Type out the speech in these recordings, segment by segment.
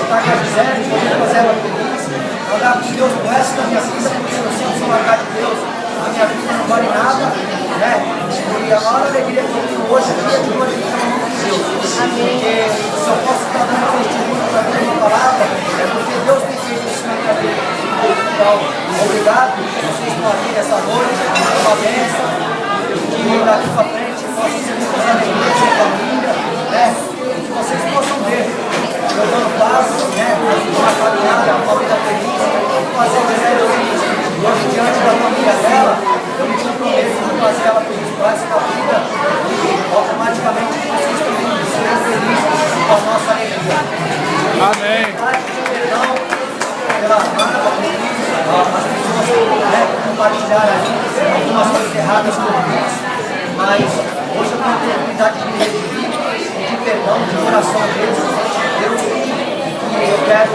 estar com a Gisele, poder fazer ela feliz, mandar para Deus o resto da minha vida, porque eu sinto só largar de Deus, a minha vida não vale nada, né? E a maior alegria que eu tenho hoje aqui é de glorificar o nome de Deus. Porque se eu posso estar dando testemunho para ver uma palavra, é porque Deus tem feito isso na minha vida. Então, obrigado, vocês estão aqui nessa noite, uma bênção, que daqui para frente possam ser muitas alegrias em família, né? E que vocês possam ver, eu dando passo, né? Uma caminhada, uma vida feliz, fazer o Gisele feliz. E hoje, diante da família dela, eu me comprometo em fazer ela feliz para essa vida e automaticamente vocês também serão felizes com a nossa alegria. Amém. Perdão pela as pessoas que compartilharam algumas coisas erradas que eu fiz, mas hoje eu tenho a oportunidade de me redimir, pedir perdão, de oração a Deus, e eu quero,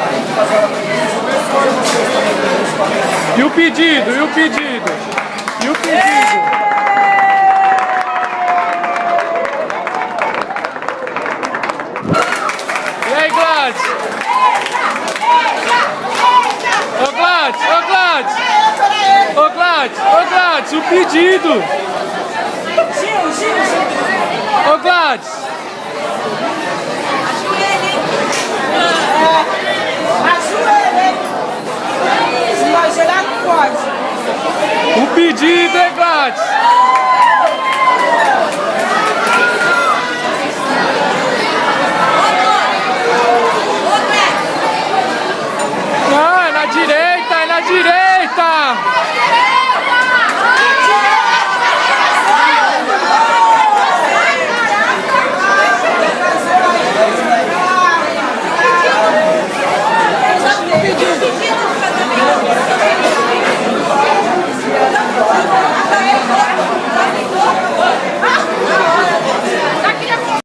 além de fazer ela feliz, fazer vocês também felizes com a minha vida. E o pedido? E o pedido? E o pedido? E aí, Gladys? Ô Gladys, ô Gladys! Ô Gladys, ô Gladys, o pedido! Ô Gladys!